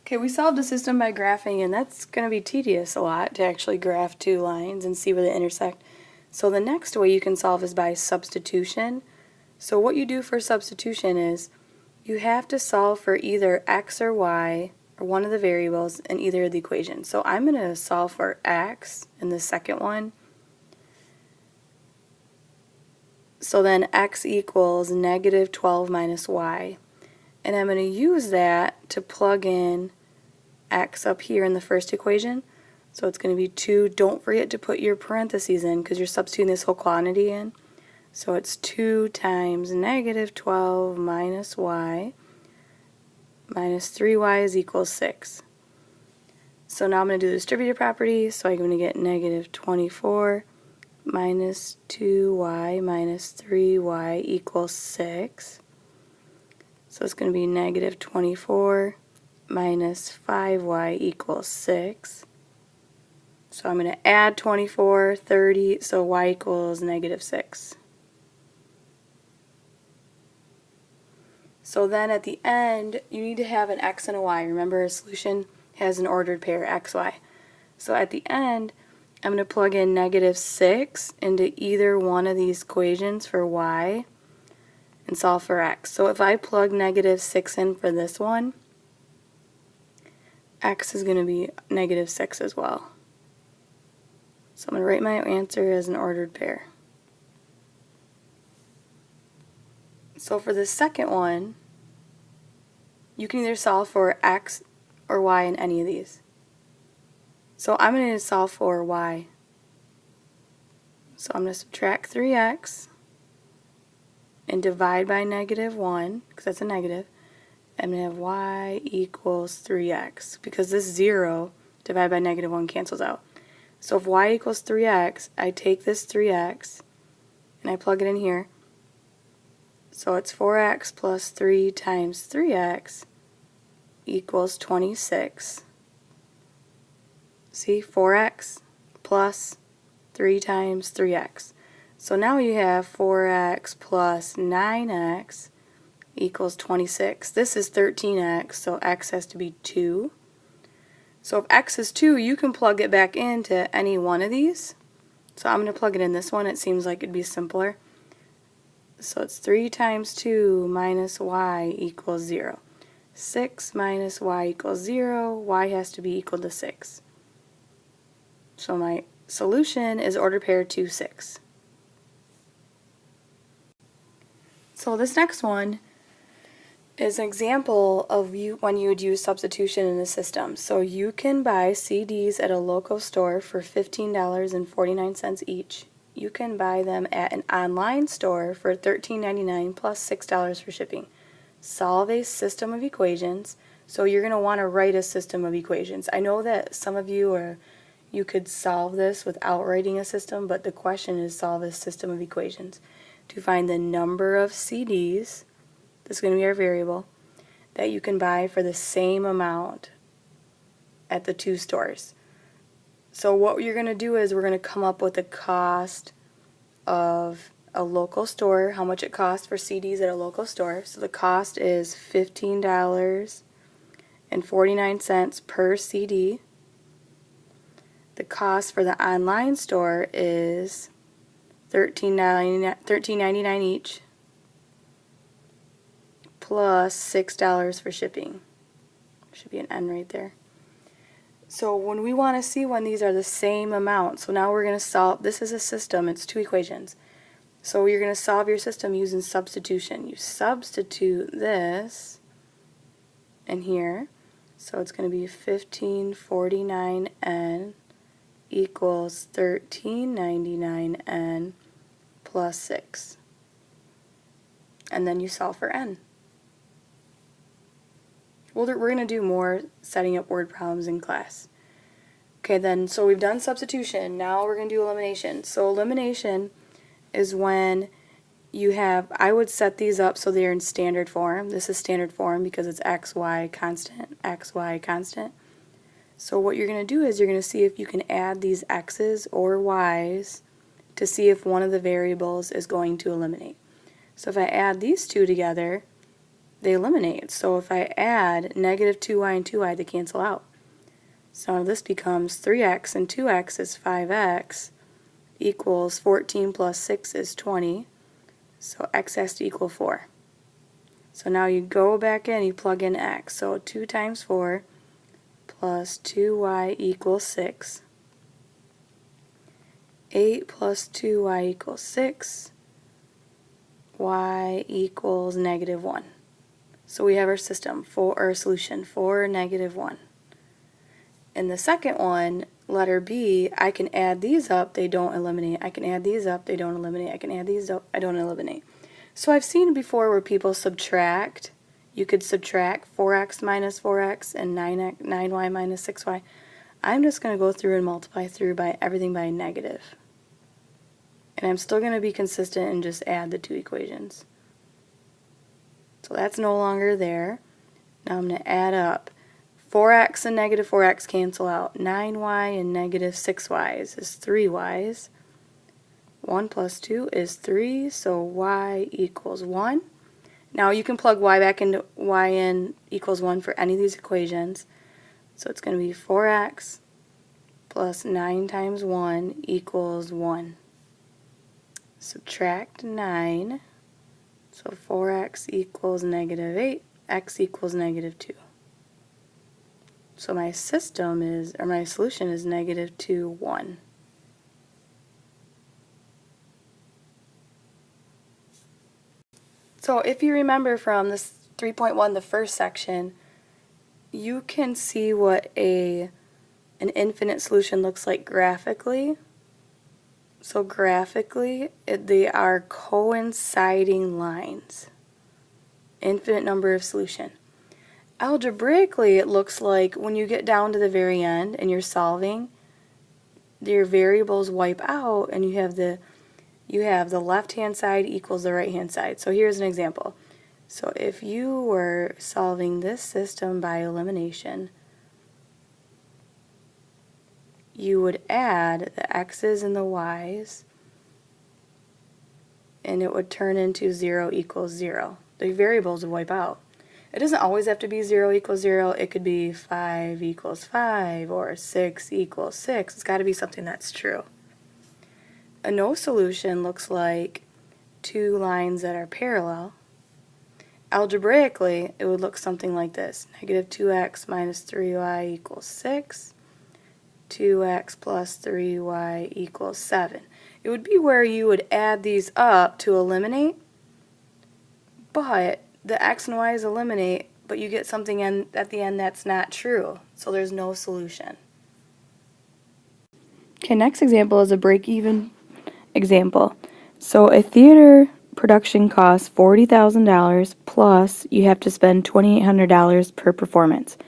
Okay, we solved a system by graphing, and that's going to be tedious a lot to actually graph two lines and see where they intersect. So the next way you can solve is by substitution. So what you do for substitution is you have to solve for either x or y, or one of the variables in either of the equations. So I'm going to solve for x in the second one. So then x equals negative 12 minus y. And I'm going to use that to plug in x up here in the first equation. So it's going to be 2. Don't forget to put your parentheses in because you're substituting this whole quantity in. So it's 2 times negative 12 minus y minus 3y is equals 6. So now I'm going to do the distributive property. So I'm going to get negative 24 minus 2y minus 3y equals 6. So it's going to be negative 24 minus 5y equals 6. So I'm going to add 24, 30, so y equals negative 6. So then at the end, you need to have an x and a y. Remember, a solution has an ordered pair, x, y. So at the end, I'm going to plug in negative 6 into either one of these equations for y and solve for x. So if I plug negative 6 in for this one, x is going to be negative 6 as well. So I'm going to write my answer as an ordered pair. So for the second one, you can either solve for x or y in any of these. So I'm going to solve for y. So I'm going to subtract 3x and divide by negative 1, because that's a negative. I'm going to have y equals 3x, because this 0 divided by negative 1 cancels out. So if y equals 3x, I take this 3x and I plug it in here. So it's 4x plus 3 times 3x equals 26. See, 4x plus 3 times 3x. So now you have 4x plus 9x equals 26. This is 13x, so x has to be 2. So if x is 2, you can plug it back into any one of these. So I'm going to plug it in this one. It seems like it'd be simpler. So it's 3 times 2 minus y equals 0. 6 minus y equals 0. Y has to be equal to 6. So my solution is ordered pair 2, 6. So this next one is an example of when you would use substitution in the system. So you can buy CDs at a local store for $15.49 each. You can buy them at an online store for $13.99 plus $6 for shipping. Solve a system of equations. So you're going to want to write a system of equations. I know that some of you could solve this without writing a system, but the question is solve a system of equations to find the number of CDs. This is going to be our variable that you can buy for the same amount at the two stores. So what you're going to do is we're going to come up with the cost of a local store, how much it costs for CDs at a local store. So the cost is $15.49 per CD. The cost for the online store is $13.99 each, plus $6 for shipping. Should be an N right there. So when we want to see when these are the same amount, so now we're going to solve, this is a system, it's two equations. So you're going to solve your system using substitution. You substitute this in here, so it's going to be 1549N equals 1399N plus 6. And then you solve for N. We're going to do more setting up word problems in class. Okay, then, so we've done substitution. Now we're going to do elimination. So elimination is when you have, I would set these up so they're in standard form. This is standard form because it's x, y, constant, x, y, constant. So what you're going to do is you're going to see if you can add these x's or y's to see if one of the variables is going to eliminate. So if I add these two together, they eliminate. So if I add negative 2y and 2y, they cancel out. So this becomes 3x and 2x is 5x equals 14 plus 6 is 20. So x has to equal 4. So now you go back in, you plug in x. So 2 times 4 plus 2y equals 6. 8 plus 2y equals 6. Y equals negative 1. So we have our system, our solution, 4, negative 1. In the second one, letter B, I can add these up, they don't eliminate. I can add these up, they don't eliminate. I can add these up, I don't eliminate. So I've seen before where people subtract. You could subtract 4x minus 4x and 9y minus 6y. I'm just going to go through and multiply through by everything by negative. And I'm still going to be consistent and just add the two equations. So that's no longer there. Now I'm going to add up. 4x and negative 4x cancel out. 9y and negative 6y's is 3y's. 1 plus 2 is 3, so y equals 1. Now you can plug y back into y in equals 1 for any of these equations. So it's going to be 4x plus 9 times 1 equals 1. Subtract 9, so 4x equals negative 8, x equals negative 2. So my system is, or my solution is negative 2, 1. So if you remember from this 3.1, the first section, you can see what an infinite solution looks like graphically. So graphically, they are coinciding lines. Infinite number of solution. Algebraically, it looks like when you get down to the very end and you're solving, your variables wipe out and you have the left-hand side equals the right-hand side. So here's an example. So if you were solving this system by elimination, you would add the x's and the y's, and it would turn into 0 equals 0. The variables would wipe out. It doesn't always have to be 0 equals 0. It could be 5 equals 5 or 6 equals 6. It's got to be something that's true. A no solution looks like two lines that are parallel. Algebraically, it would look something like this. Negative 2x minus 3y equals 6. 2x plus 3y equals 7. It would be where you would add these up to eliminate, but the x and y's eliminate, but you get something at the end that's not true, so there's no solution. Okay, next example is a break-even example. So a theater production costs $40,000 plus you have to spend $2,800 per performance.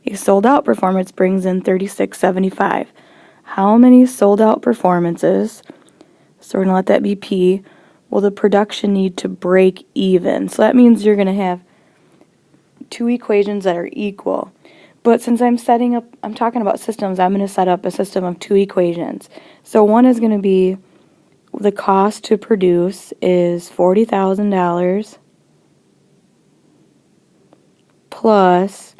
A sold-out performance brings in $36.75. How many sold-out performances, so we're going to let that be P, will the production need to break even? So that means you're going to have two equations that are equal. But since I'm talking about systems, I'm going to set up a system of two equations. So one is going to be the cost to produce is $40,000 plus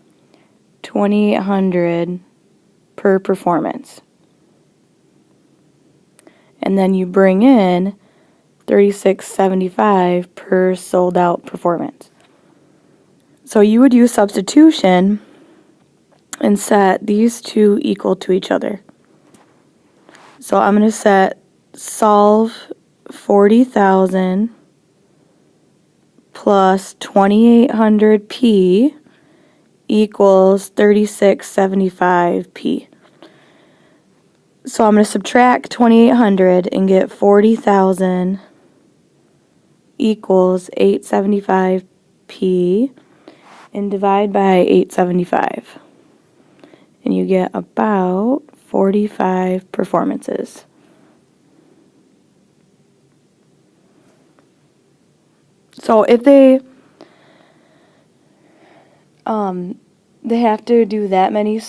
$2,800 per performance. And then you bring in $36.75 per sold out performance. So you would use substitution and set these two equal to each other. So I'm going to solve 40,000 plus 2,800 P equals 3675 P. So I'm going to subtract 2,800 and get 40,000 equals 875 P and divide by 875. And you get about 45 performances. So if they have to do that many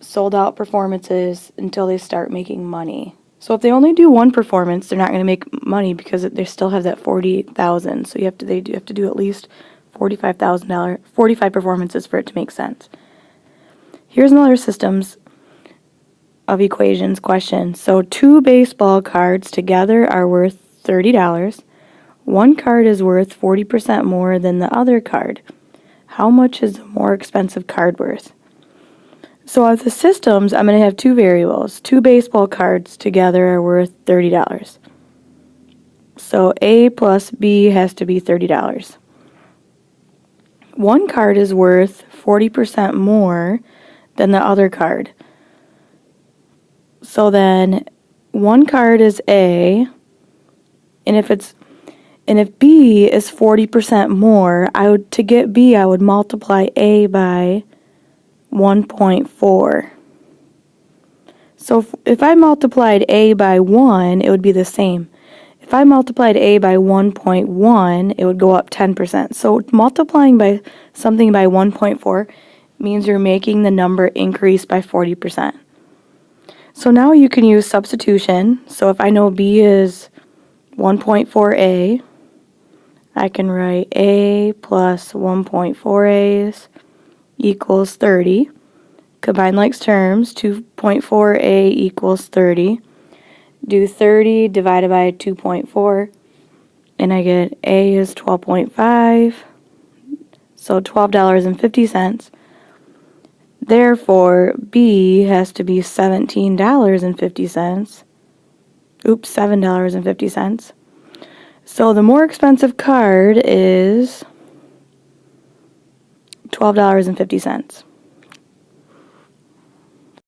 sold out performances until they start making money. So if they only do one performance, they're not going to make money because they still have that 40,000. So they have to do at least 45 performances for it to make sense. Here's another systems of equations question. So 2 baseball cards together are worth $30. One card is worth 40% more than the other card. How much is the more expensive card worth? So of the systems, I'm going to have 2 variables. 2 baseball cards together are worth $30. So A plus B has to be $30. One card is worth 40% more than the other card. So then one card is A, and if B is 40% more, to get B, I would multiply A by 1.4. So if I multiplied A by 1, it would be the same. If I multiplied A by 1.1, it would go up 10%. So multiplying by something by 1.4 means you're making the number increase by 40%. So now you can use substitution. So if I know B is 1.4A, I can write A plus 1.4A's equals 30. Combine likes terms, 2.4A equals 30. Do 30 divided by 2.4, and I get A is 12.5, so $12.50. Therefore, B has to be $17.50. Oops, $7.50. So the more expensive card is $12.50.